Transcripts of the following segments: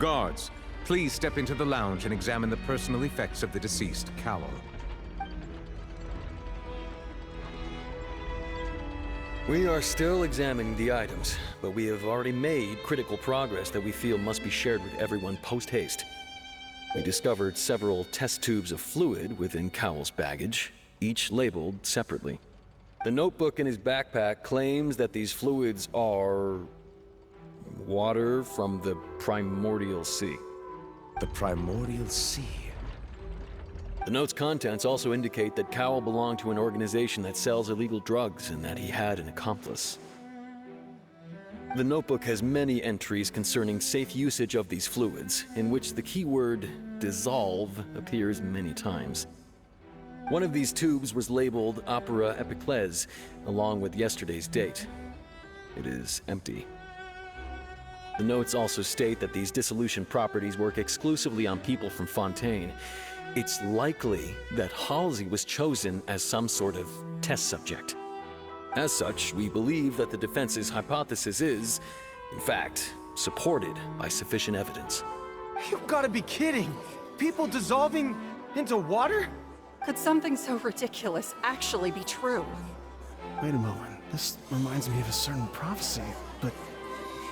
Guards, please step into the lounge and examine the personal effects of the deceased Cowell. We are still examining the items, but we have already made critical progress that we feel must be shared with everyone post-haste. We discovered several test tubes of fluid within Cowell's baggage, each labeled separately. The notebook in his backpack claims that these fluids are water from the primordial sea. The primordial sea? The note's contents also indicate that Cowell belonged to an organization that sells illegal drugs and that he had an accomplice. The notebook has many entries concerning safe usage of these fluids, in which the keyword dissolve appears many times. One of these tubes was labeled Opera Epiclese, along with yesterday's date. It is empty. The notes also state that these dissolution properties work exclusively on people from Fontaine. It's likely that Halsey was chosen as some sort of test subject. As such, we believe that the defense's hypothesis is, in fact, supported by sufficient evidence. You've got to be kidding! People dissolving into water? Could something so ridiculous actually be true? Wait a moment. This reminds me of a certain prophecy, but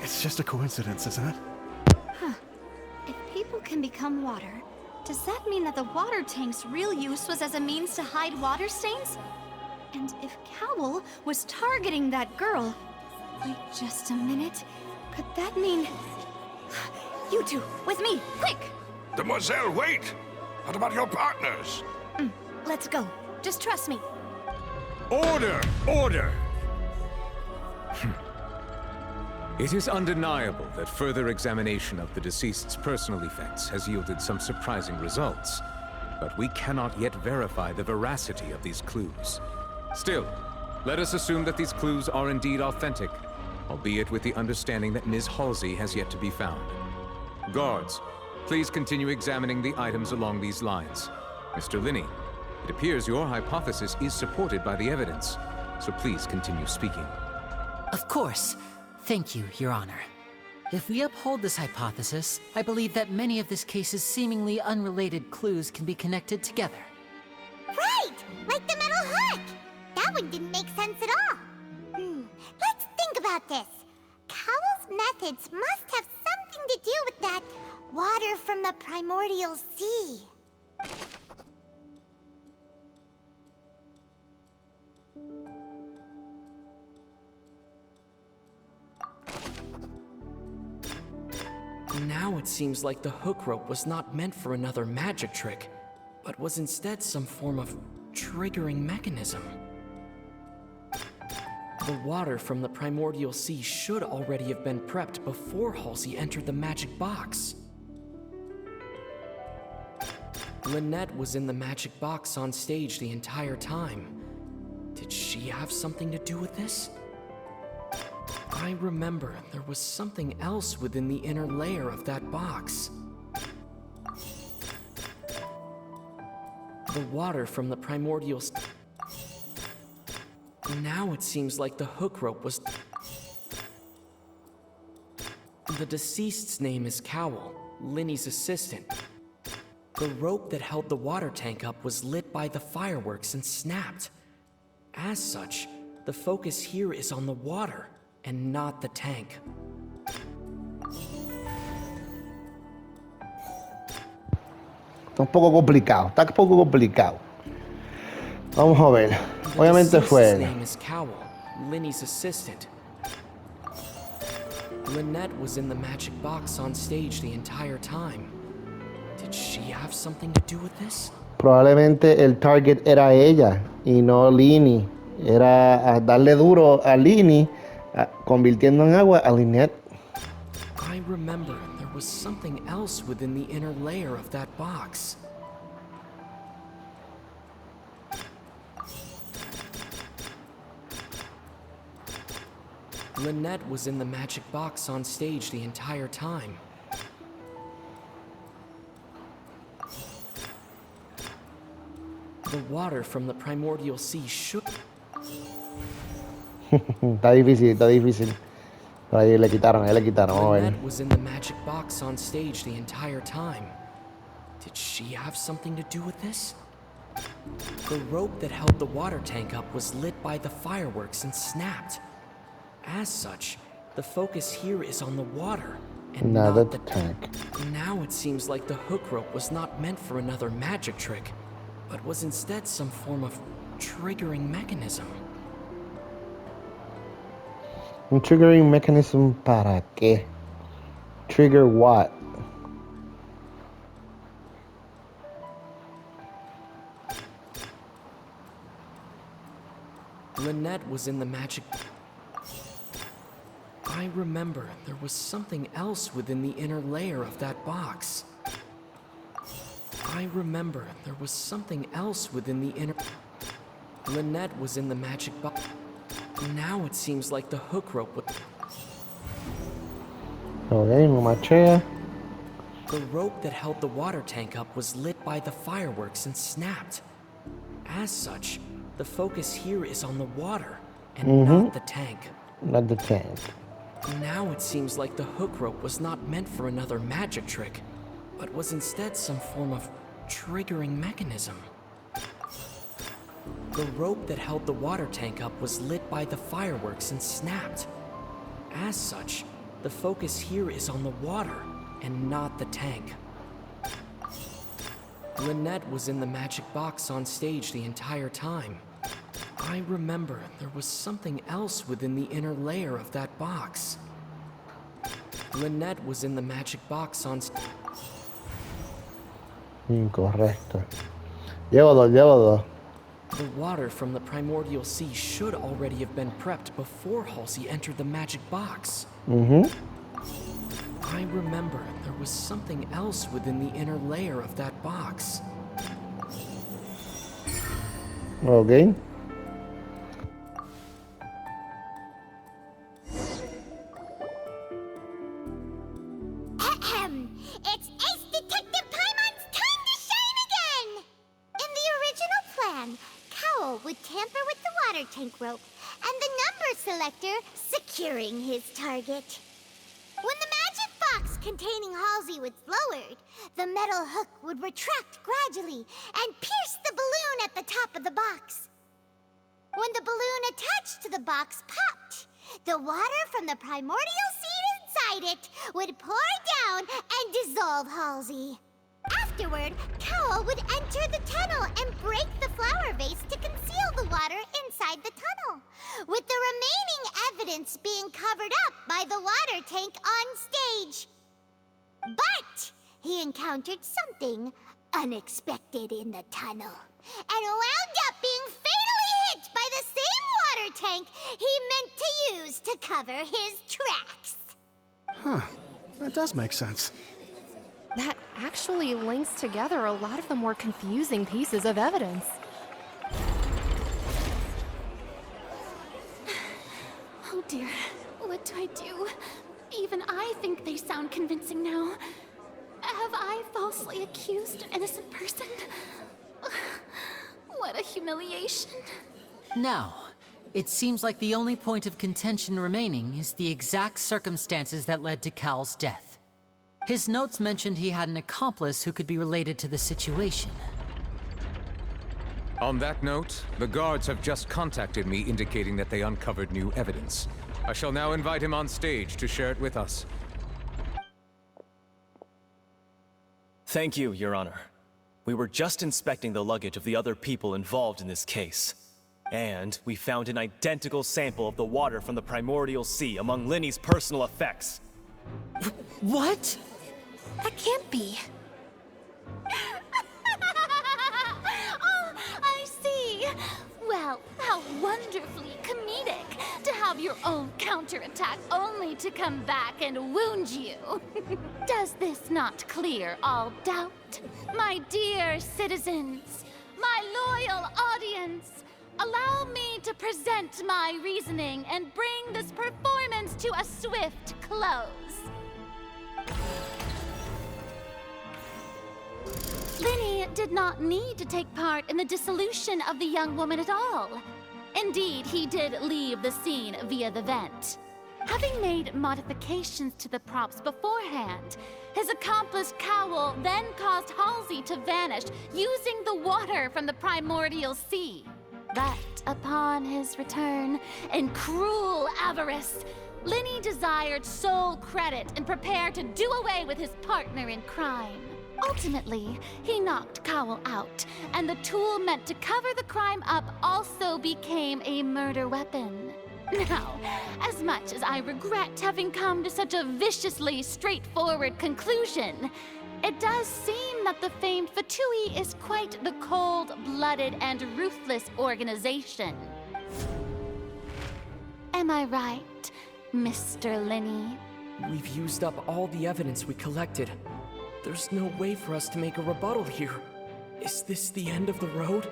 it's just a coincidence, isn't it? Huh. If people can become water, does that mean that the water tank's real use was as a means to hide water stains? And if Cowell was targeting that girl... Wait just a minute. Could that mean... You two, with me, quick! Demoiselle, wait! What about your partners? Let's go. Just trust me. Order! Order! It is undeniable that further examination of the deceased's personal effects has yielded some surprising results, but we cannot yet verify the veracity of these clues. Still, let us assume that these clues are indeed authentic, albeit with the understanding that Ms. Halsey has yet to be found. Guards, please continue examining the items along these lines. Mr. Lyney, it appears your hypothesis is supported by the evidence, so please continue speaking. Of course. Thank you, Your Honor. If we uphold this hypothesis, I believe that many of this case's seemingly unrelated clues can be connected together. Right! Like the metal hook! That one didn't make sense at all. Let's think about this. Cowell's methods must have something to do with that water from the primordial sea. Now it seems like the hook rope was not meant for another magic trick, but was instead some form of triggering mechanism. The water from the primordial sea should already have been prepped before Halsey entered the magic box. Lynette was in the magic box on stage the entire time. Did she have something to do with this? I remember there was something else within the inner layer of that box. The water from the primordial... Now it seems like the hook rope was... The deceased's name is Cowell, Lyney's assistant. The rope that held the water tank up was lit by the fireworks and snapped. As such, the focus here is on the water and not the tank. Está un poco complicado, Vamos a ver. Obviamente fue él. Name is Cowell, Lyney's assistant. Lynette was in the magic box on stage the entire time. Did she have something to do with this? Probablemente el target era ella y no Lyney. Era darle duro a Lyney, convirtiendo en agua a Lynette. I remember there was something else within the inner layer of that box. Lynette was in the magic box on stage the entire time. The water from the primordial sea shook. Está difícil. Ahí le quitaron, vamos a ver. Lynette was in the magic box on stage the entire time. Did she have something to do with this? The rope that held the water tank up was lit by the fireworks and snapped. As such, the focus here is on the water and not not the the tank. Now it seems like the hook rope was not meant for another magic trick, but was instead some form of triggering mechanism. Un triggering mechanism para qué? Trigger what? Lynette was in the magic... I remember there was something else within the inner layer of that box. I remember there was something else within the inner... Lynette was in the magic box. Now it seems like the hook rope would... Okay, no machea. The rope that held the water tank up was lit by the fireworks and snapped. As such, the focus here is on the water and not the tank. Not the tank. Now it seems like the hook rope was not meant for another magic trick, but was instead some form of triggering mechanism. The rope that held the water tank up was lit by the fireworks and snapped. As such, the focus here is on the water and not the tank. Lynette was in the magic box on stage the entire time. I remember there was something else within the inner layer of that box. Lynette was in the magic box on stage. Incorrecto. Llevo dos. The water from the primordial sea should already have been prepped before Halsey entered the magic box. I remember there was something else within the inner layer of that box. Okay. It's Ace Detective Paimon's time to shine again! In the original plan, Cowl would tamper with the water tank rope and the number selector securing his target. When the magic box containing Halsey was lowered, the metal hook would retract gradually and pierce the balloon at the top of the box. When the balloon attached to the box popped, the water from the primordial seed inside it would pour down and dissolve Halsey. Afterward, Cowl would enter the tunnel and break the flower vase to conceal the water inside the tunnel, with the remaining evidence being covered up by the water tank on stage. But he encountered something unexpected in the tunnel, and wound up being fatally hit by the same water tank he meant to use to cover his tracks. Huh. That does make sense. That actually links together a lot of the more confusing pieces of evidence. Oh dear, what do I do? Even I think they sound convincing now. Have I falsely accused an innocent person? What a humiliation. Now, it seems like the only point of contention remaining is the exact circumstances that led to Cal's death. His notes mentioned he had an accomplice who could be related to the situation. On that note, the guards have just contacted me indicating that they uncovered new evidence. I shall now invite him on stage to share it with us. Thank you, Your Honor. We were just inspecting the luggage of the other people involved in this case. And we found an identical sample of the water from the primordial sea among Lyney's personal effects. What? That can't be. Oh, I see. Well, how wonderfully comedic to have your own counterattack only to come back and wound you. Does this not clear all doubt? My dear citizens, my loyal audience, allow me to present my reasoning and bring this performance to a swift close. Lyney did not need to take part in the dissolution of the young woman at all. Indeed, he did leave the scene via the vent. Having made modifications to the props beforehand, his accomplice Cowell then caused Halsey to vanish using the water from the primordial sea. But upon his return, in cruel avarice, Lyney desired sole credit and prepared to do away with his partner in crime. Ultimately, he knocked Cowell out, and the tool meant to cover the crime up also became a murder weapon. Now, as much as I regret having come to such a viciously straightforward conclusion, it does seem that the famed Fatui is quite the cold-blooded and ruthless organization. Am I right, Mr. Lyney? We've used up all the evidence we collected. There's no way for us to make a rebuttal here. Is this the end of the road?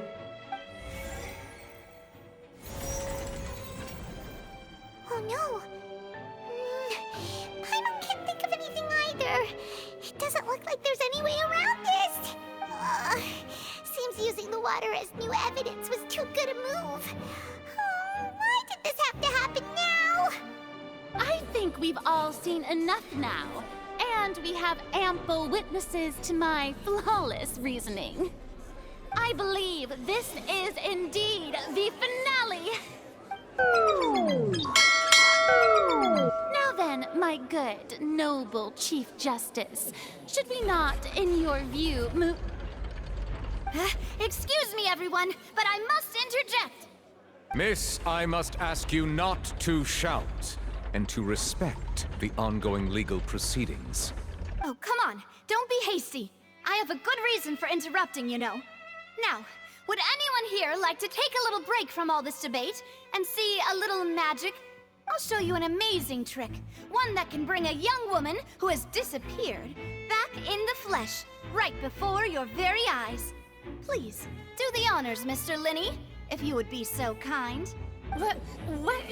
Oh no. Can't think of anything either. It doesn't look like there's any way around this. Seems using the water as new evidence was too good a move. Why did this have to happen now? I think we've all seen enough now, and we have ample witnesses to my flawless reasoning. I believe this is indeed the finale. Now then, my good, noble Chief Justice, should we not, in your view, Excuse me, everyone, but I must interject. Miss, I must ask you not to shout, and to respect the ongoing legal proceedings. Oh, come on. Don't be hasty. I have a good reason for interrupting, you know. Now, would anyone here like to take a little break from all this debate and see a little magic? I'll show you an amazing trick. One that can bring a young woman who has disappeared back in the flesh, right before your very eyes. Please, do the honors, Mr. Lyney, if you would be so kind. What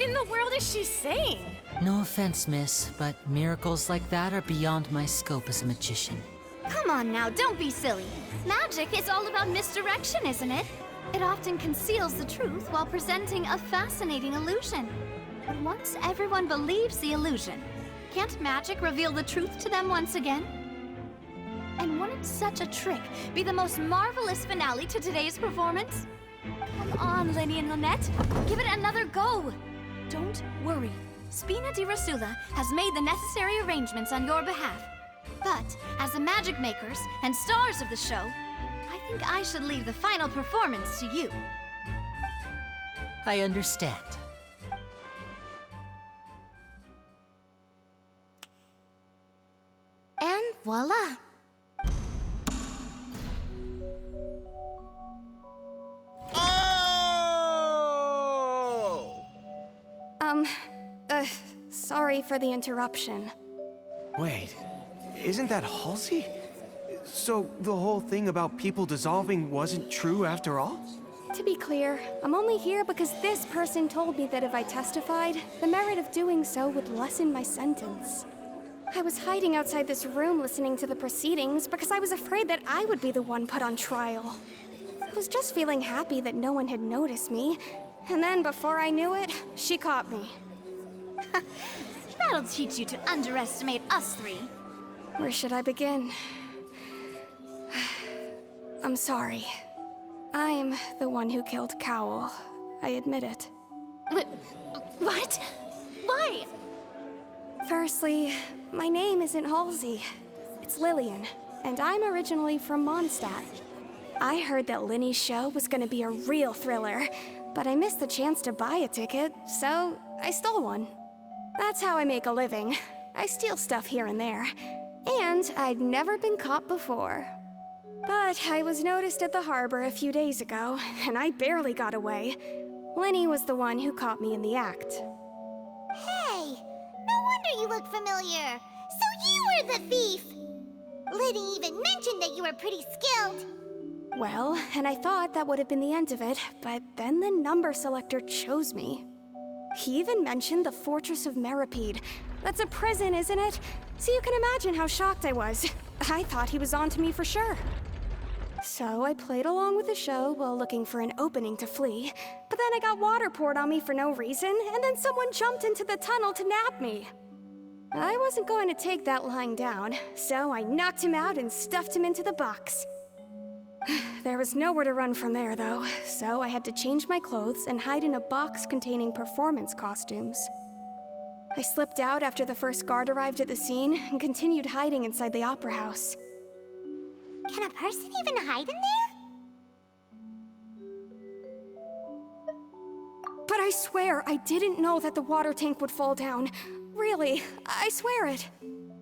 in the world is she saying? No offense, miss, but miracles like that are beyond my scope as a magician. Come on now, don't be silly. Magic is all about misdirection, isn't it? It often conceals the truth while presenting a fascinating illusion. But once everyone believes the illusion, can't magic reveal the truth to them once again? And wouldn't such a trick be the most marvelous finale to today's performance? Come on, Lyney and Lynette. Give it another go. Don't worry. Spina di Rasula has made the necessary arrangements on your behalf. But, as the magic makers and stars of the show, I think I should leave the final performance to you. I understand. And voila. Sorry for the interruption. Wait, isn't that Halsey? So the whole thing about people dissolving wasn't true after all? To be clear, I'm only here because this person told me that if I testified, the merit of doing so would lessen my sentence. I was hiding outside this room listening to the proceedings because I was afraid that I would be the one put on trial. I was just feeling happy that no one had noticed me, and then before I knew it, she caught me. That'll teach you to underestimate us three. Where should I begin? I'm sorry. I'm the one who killed Cowell. I admit it. What? Why? Firstly, my name isn't Halsey. It's Lillian, and I'm originally from Mondstadt. I heard that Lyney's show was gonna be a real thriller, but I missed the chance to buy a ticket, so I stole one. That's how I make a living. I steal stuff here and there. And I'd never been caught before. But I was noticed at the harbor a few days ago, and I barely got away. Lyney was the one who caught me in the act. Hey, no wonder you look familiar. So you were the thief. Lyney even mentioned that you were pretty skilled. Well, and I thought that would have been the end of it, but then the number selector chose me. He even mentioned the Fortress of Meripede. That's a prison, isn't it? So you can imagine how shocked I was. I thought he was on to me for sure. So I played along with the show while looking for an opening to flee. But then I got water poured on me for no reason, and then someone jumped into the tunnel to nab me. I wasn't going to take that lying down, so I knocked him out and stuffed him into the box. There was nowhere to run from there, though, so I had to change my clothes and hide in a box containing performance costumes. I slipped out after the first guard arrived at the scene and continued hiding inside the opera house. Can a person even hide in there? But I swear I didn't know that the water tank would fall down. Really, I swear it.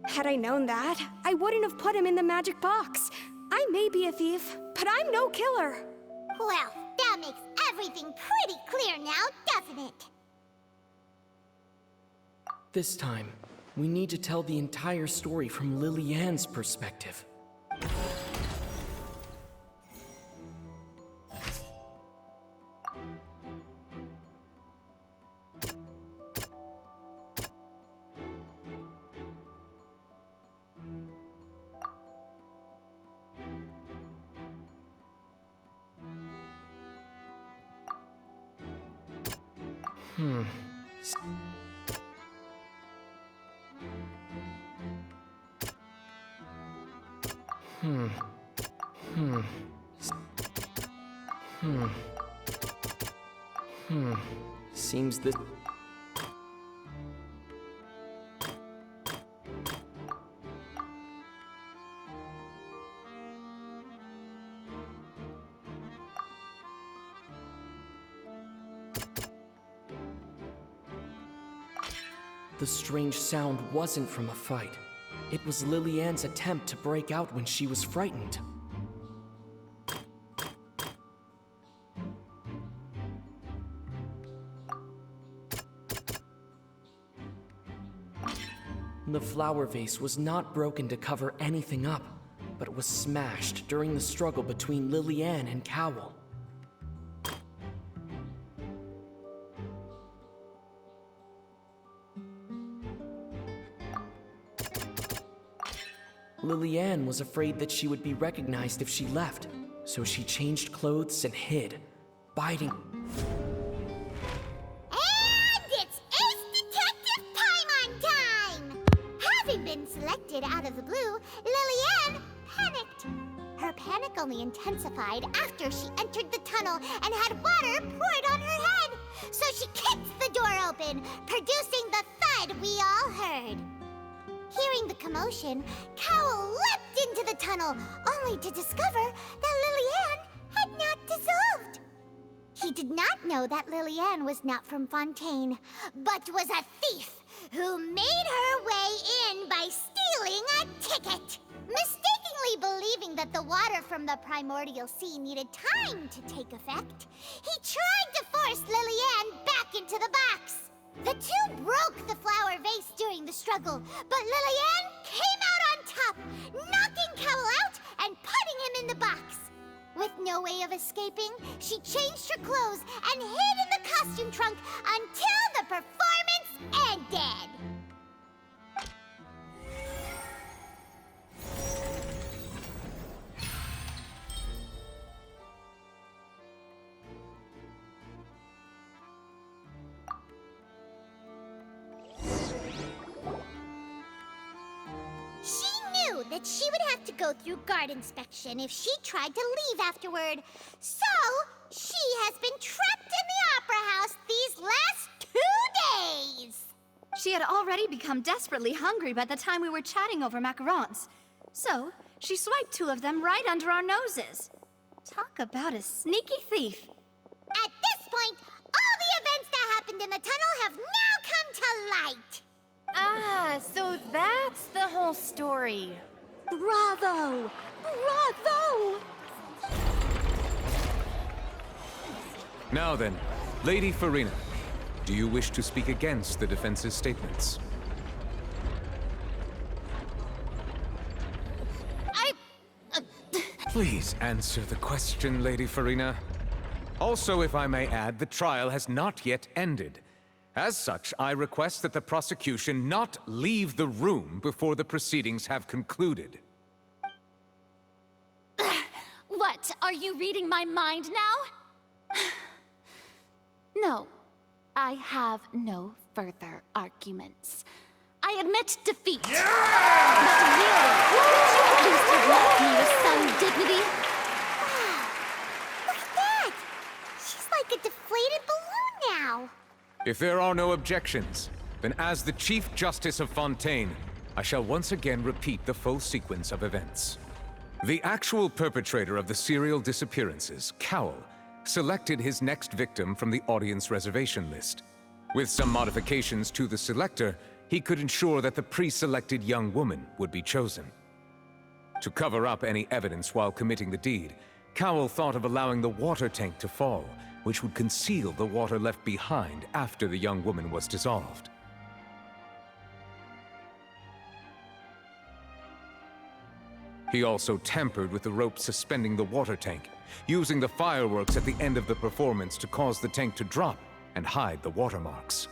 Had I known that, I wouldn't have put him in the magic box. I may be a thief, but I'm no killer. Well, that makes everything pretty clear now, doesn't it? This time, we need to tell the entire story from Lily-Ann's perspective. Seems this... The strange sound wasn't from a fight. It was Lily-Ann's attempt to break out when she was frightened. The flower vase was not broken to cover anything up, but it was smashed during the struggle between Lily-Ann and Cowell. Lily-Ann was afraid that she would be recognized if she left, so she changed clothes and hid, biting. And it's Ace Detective time! Having been selected out of the blue, Lily-Ann panicked. Her panic only intensified after she entered the tunnel and had water poured on her head. So she kicked the door open, producing the thud we all heard. Hearing the commotion, Cowell leapt into the tunnel, only to discover that Lily-Ann had not dissolved. He did not know that Lily-Ann was not from Fontaine, but was a thief who made her way in by stealing a ticket. Mistakenly believing that the water from the primordial sea needed time to take effect, he tried to force Lily-Ann back into the box. The two broke the flower vase during the struggle, but Lily-Ann came out on top, knocking Cowell out and putting him in the box. With no way of escaping, she changed her clothes and hid in the costume trunk until the performance ended. That she would have to go through guard inspection if she tried to leave afterward. So, she has been trapped in the opera house these last 2 days. She had already become desperately hungry by the time we were chatting over macarons. So, she swiped 2 of them right under our noses. Talk about a sneaky thief. At this point, all the events that happened in the tunnel have now come to light. Ah, so that's the whole story. Bravo! Bravo! Now then, Lady Farina, do you wish to speak against the defense's statements? Please answer the question, Lady Farina. Also, if I may add, the trial has not yet ended. As such, I request that the prosecution not leave the room before the proceedings have concluded. What? you reading my mind now? No, I have no further arguments. I admit defeat. Yeah! But really, could you at least have left me with some dignity? Look at that! She's like a deflated balloon now. If there are no objections, then as the Chief Justice of Fontaine, I shall once again repeat the full sequence of events. The actual perpetrator of the serial disappearances, Cowell, selected his next victim from the audience reservation list. With some modifications to the selector, he could ensure that the pre-selected young woman would be chosen. To cover up any evidence while committing the deed, Cowell thought of allowing the water tank to fall, which would conceal the water left behind after the young woman was dissolved. He also tampered with the rope suspending the water tank, using the fireworks at the end of the performance to cause the tank to drop and hide the watermarks.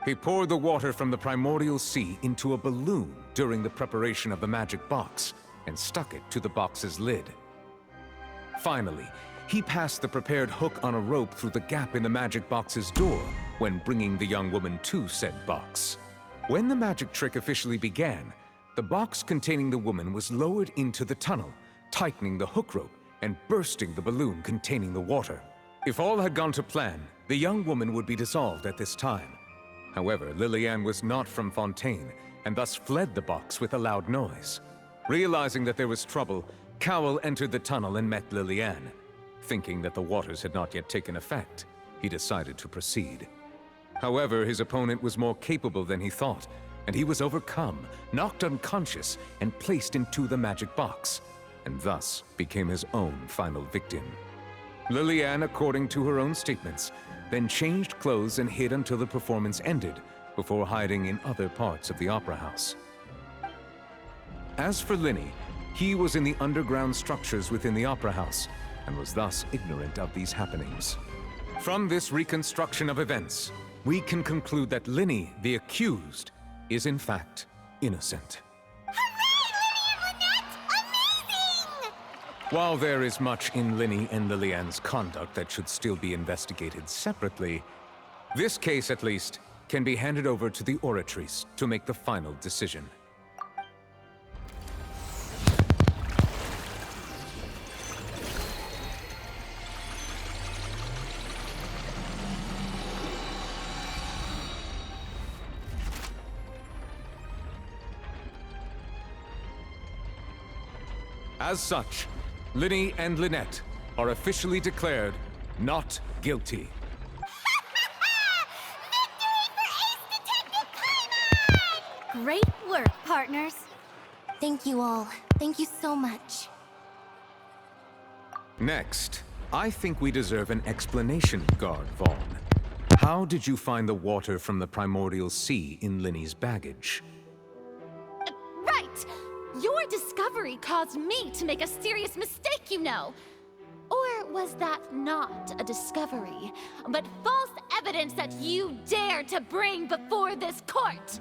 He poured the water from the primordial sea into a balloon during the preparation of the magic box and stuck it to the box's lid. Finally, he passed the prepared hook on a rope through the gap in the magic box's door when bringing the young woman to said box. When the magic trick officially began, the box containing the woman was lowered into the tunnel, tightening the hook rope and bursting the balloon containing the water. If all had gone to plan, the young woman would be dissolved at this time. However, Lillian was not from Fontaine, and thus fled the box with a loud noise. Realizing that there was trouble, Cowell entered the tunnel and met Lillian. Thinking that the waters had not yet taken effect, he decided to proceed. However, his opponent was more capable than he thought, and he was overcome, knocked unconscious, and placed into the magic box, and thus became his own final victim. Lillian, according to her own statements, then changed clothes and hid until the performance ended, before hiding in other parts of the opera house. As for Lyney, he was in the underground structures within the opera house, and was thus ignorant of these happenings. From this reconstruction of events, we can conclude that Lyney, the accused, is in fact innocent. While there is much in Lyney and Lillian's conduct that should still be investigated separately, this case, at least, can be handed over to the Oratrice to make the final decision. As such, Lyney and Lynette are officially declared not guilty. Great work, partners. Thank you all. Thank you so much. Next, I think we deserve an explanation, Guard Vaughn. How did you find the water from the primordial sea in Lyney's baggage? Right! Your discovery caused me to make a serious mistake, you know. Or was that not a discovery, but false evidence that you dared to bring before this court?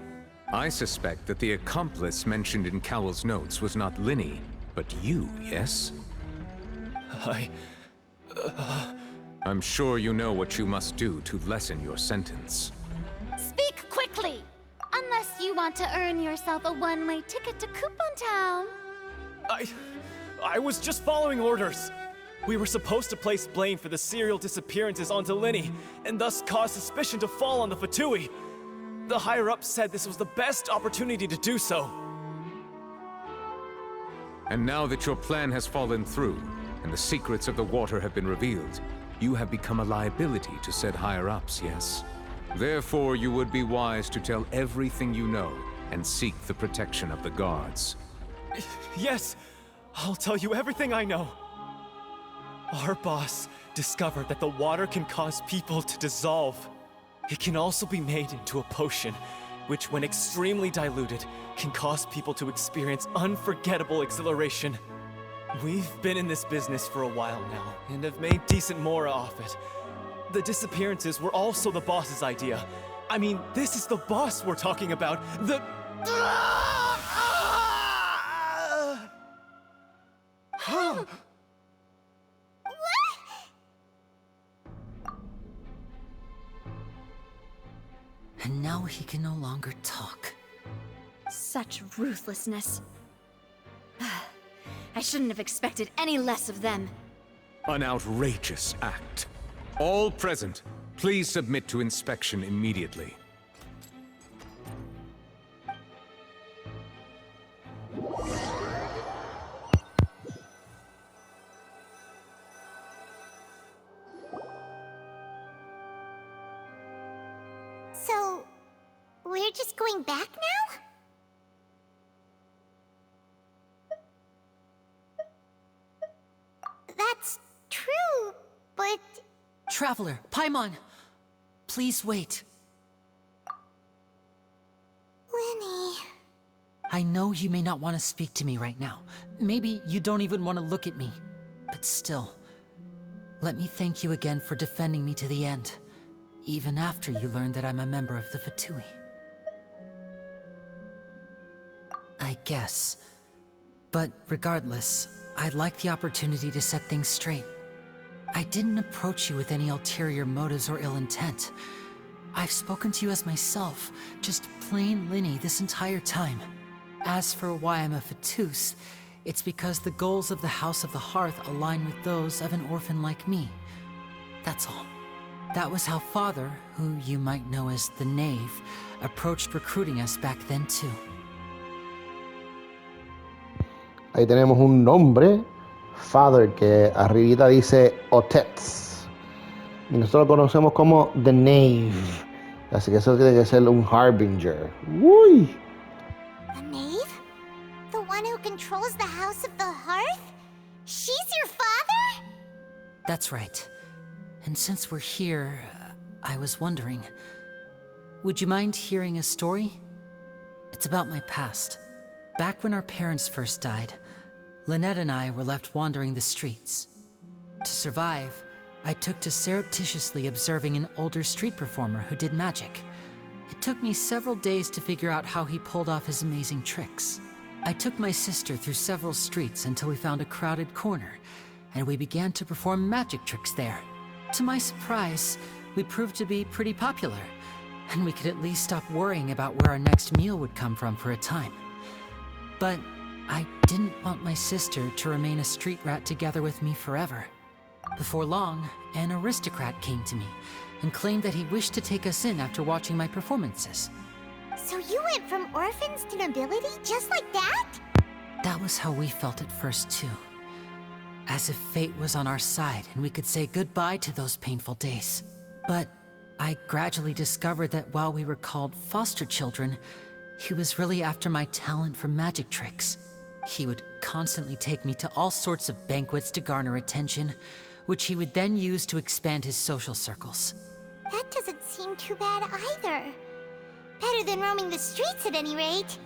I suspect that the accomplice mentioned in Cowell's notes was not Lyney, but you, yes? I'm sure you know what you must do to lessen your sentence. Speak quickly! Unless you want to earn yourself a one-way ticket to Coupon Town. I was just following orders. We were supposed to place blame for the serial disappearances onto Lyney, and thus cause suspicion to fall on the Fatui. The higher-ups said this was the best opportunity to do so. And now that your plan has fallen through, and the secrets of the water have been revealed, you have become a liability to said higher-ups, yes? Therefore, you would be wise to tell everything you know and seek the protection of the guards. Yes, I'll tell you everything I know. Our boss discovered that the water can cause people to dissolve. It can also be made into a potion, which when extremely diluted, can cause people to experience unforgettable exhilaration. We've been in this business for a while now, and have made decent more off it. The disappearances were also the boss's idea. I mean, this is the boss we're talking about. now he can no longer talk. Such ruthlessness. I shouldn't have expected any less of them. An outrageous act. All present, please submit to inspection immediately. So, we're just going back now? That's true, but... Traveler, Paimon! Please wait. Lyney... I know you may not want to speak to me right now. Maybe you don't even want to look at me. But still, let me thank you again for defending me to the end. Even after you learned that I'm a member of the Fatui. I guess. But regardless, I'd like the opportunity to set things straight. I didn't approach you with any ulterior motives or ill intent. I've spoken to you as myself, just plain Lyney this entire time. As for why I'm a Fatus, it's because the goals of the House of the Hearth align with those of an orphan like me. That's all. That was how Father, who you might know as the Knave, approached recruiting us back then too. Ahí tenemos un nombre, Father, que arribita dice Otets. Y nosotros lo conocemos como The Knave. Así que eso tiene que ser un Harbinger. ¡Uy! The Knave? The one who controls the House of the Hearth? She's your father? That's right. And since we're here, I was wondering, would you mind hearing a story? It's about my past. Back when our parents first died, Lynette and I were left wandering the streets. To survive, I took to surreptitiously observing an older street performer who did magic. It took me several days to figure out how he pulled off his amazing tricks. I took my sister through several streets until we found a crowded corner, and we began to perform magic tricks there. To my surprise, we proved to be pretty popular, and we could at least stop worrying about where our next meal would come from for a time. But I didn't want my sister to remain a street rat together with me forever. Before long, an aristocrat came to me and claimed that he wished to take us in after watching my performances. So you went from orphans to nobility just like that? That was how we felt at first too. As if fate was on our side and we could say goodbye to those painful days. But I gradually discovered that while we were called foster children, he was really after my talent for magic tricks. He would constantly take me to all sorts of banquets to garner attention, which he would then use to expand his social circles. That doesn't seem too bad either. Better than roaming the streets at any rate.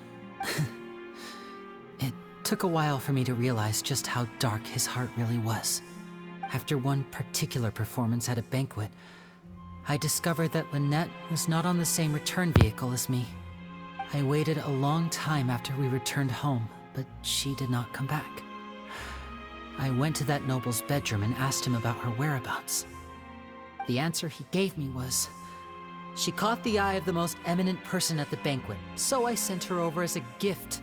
It took a while for me to realize just how dark his heart really was. After one particular performance at a banquet, I discovered that Lynette was not on the same return vehicle as me. I waited a long time after we returned home, but she did not come back. I went to that noble's bedroom and asked him about her whereabouts. The answer he gave me was, she caught the eye of the most eminent person at the banquet, so I sent her over as a gift.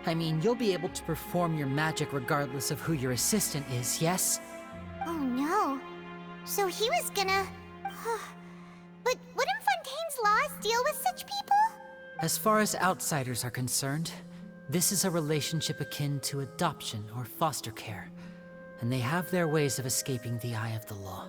I mean, you'll be able to perform your magic regardless of who your assistant is, yes? Oh no. So he was gonna... But wouldn't Fontaine's laws deal with such people? As far as outsiders are concerned, this is a relationship akin to adoption or foster care, and they have their ways of escaping the eye of the law.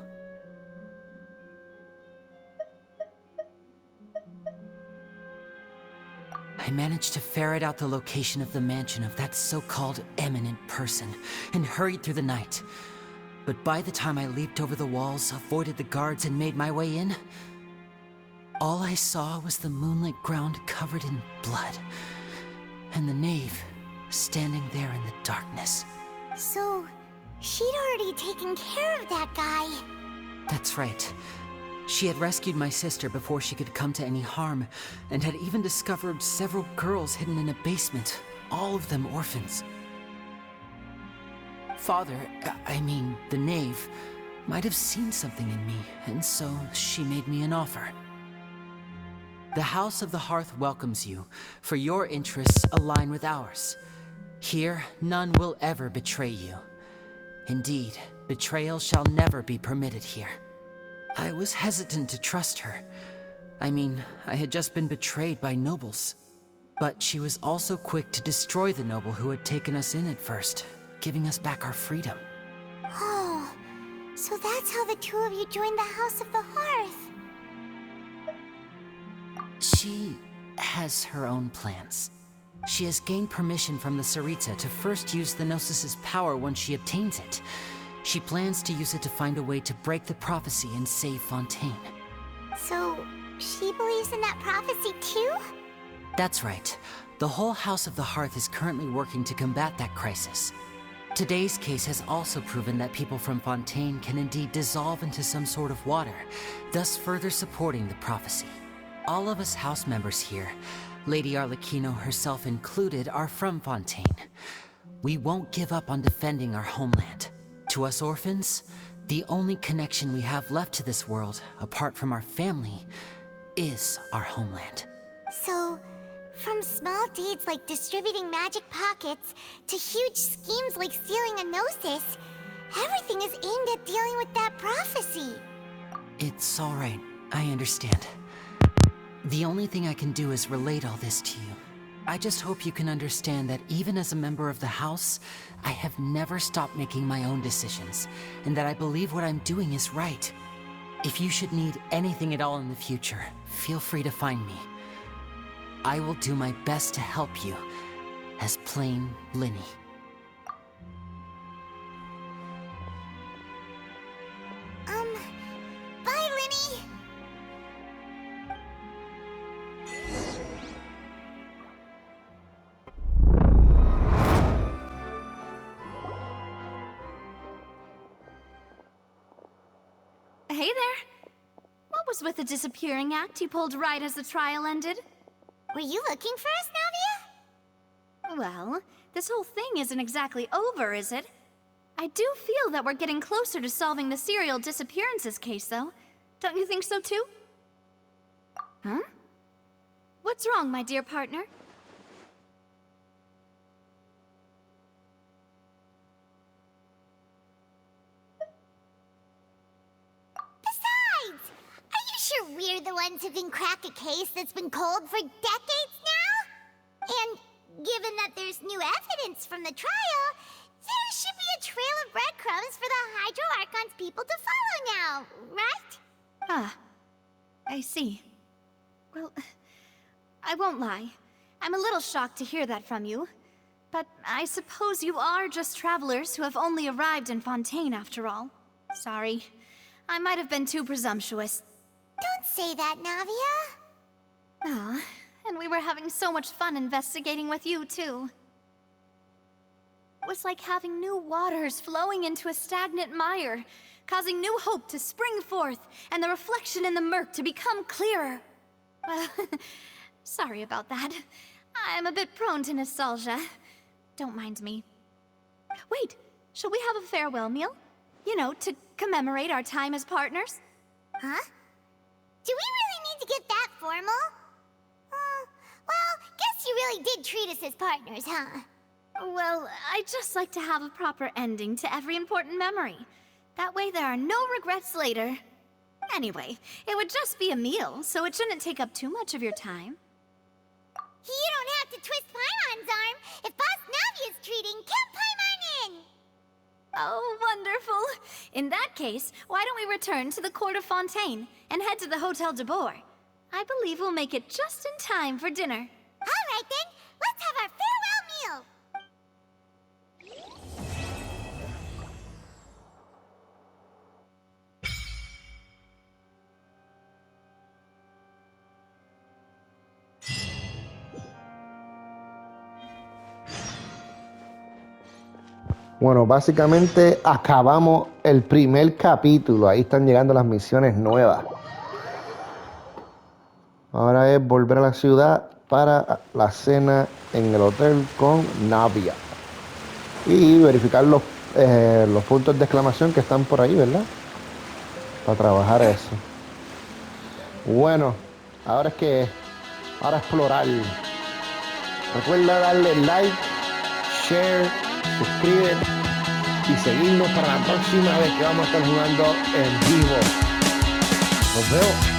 I managed to ferret out the location of the mansion of that so-called eminent person, and hurried through the night. But by the time I leaped over the walls, avoided the guards, and made my way in, all I saw was the moonlit ground covered in blood, and the knave standing there in the darkness. So, she'd already taken care of that guy. That's right. She had rescued my sister before she could come to any harm, and had even discovered several girls hidden in a basement, all of them orphans. Father, I mean, the knave, might have seen something in me, and so she made me an offer. The House of the Hearth welcomes you, for your interests align with ours. Here, none will ever betray you. Indeed, betrayal shall never be permitted here. I was hesitant to trust her. I mean, I had just been betrayed by nobles. But she was also quick to destroy the noble who had taken us in at first, giving us back our freedom. Oh, so that's how the two of you joined the House of the Hearth. She has her own plans. She has gained permission from the Tsaritsa to first use the Gnosis' power when she obtains it. She plans to use it to find a way to break the prophecy and save Fontaine. So, she believes in that prophecy too? That's right. The whole House of the Hearth is currently working to combat that crisis. Today's case has also proven that people from Fontaine can indeed dissolve into some sort of water, thus further supporting the prophecy. All of us house members here, Lady Arlecchino herself included, are from Fontaine. We won't give up on defending our homeland. To us orphans, the only connection we have left to this world, apart from our family, is our homeland. So, from small deeds like distributing magic pockets to huge schemes like stealing a Gnosis, everything is aimed at dealing with that prophecy. It's all right. I understand. The only thing I can do is relate all this to you. I just hope you can understand that even as a member of the House, I have never stopped making my own decisions, and that I believe what I'm doing is right. If you should need anything at all in the future, feel free to find me. I will do my best to help you, as plain Lyney. Bye, Lyney! Hey there. What was with the disappearing act you pulled right as the trial ended? Were you looking for us, Navia? Well, this whole thing isn't exactly over, is it? I do feel that we're getting closer to solving the serial disappearances case, though. Don't you think so, too? Huh? What's wrong, my dear partner? Besides, are you sure we're the ones who can crack a case that's been cold for decades now? And given that there's new evidence from the trial, there should be a trail of breadcrumbs for the Hydro Archon's people to follow now, right? Ah, I see. Well, I won't lie. I'm a little shocked to hear that from you. But I suppose you are just travelers who have only arrived in Fontaine after all. Sorry. I might have been too presumptuous. Don't say that, Navia. Ah, and we were having so much fun investigating with you, too. It was like having new waters flowing into a stagnant mire, causing new hope to spring forth, and the reflection in the murk to become clearer. Well, sorry about that. I'm a bit prone to nostalgia. Don't mind me. Wait, shall we have a farewell meal? You know, to commemorate our time as partners? Huh? Do we really need to get that formal? Well, guess you really did treat us as partners, huh? Well, I'd just like to have a proper ending to every important memory. That way there are no regrets later. Anyway, it would just be a meal, so it shouldn't take up too much of your time. You don't have to twist Paimon's arm. If Boss Navia's treating, count Paimon in! Oh, wonderful. In that case, why don't we return to the Court of Fontaine and head to the Hotel de Boer? I believe we'll make it just in time for dinner. All right then, let's have our farewell meal! Bueno, básicamente acabamos el primer capítulo. Ahí están llegando las misiones nuevas. Ahora es volver a la ciudad para la cena en el hotel con Navia. Y verificar los puntos de exclamación que están por ahí, ¿verdad? Para trabajar eso. Bueno, ahora es que Ahora explorar. Recuerda darle like, share, suscríbete y seguirnos para la próxima vez que vamos a estar jugando en vivo. Nos vemos.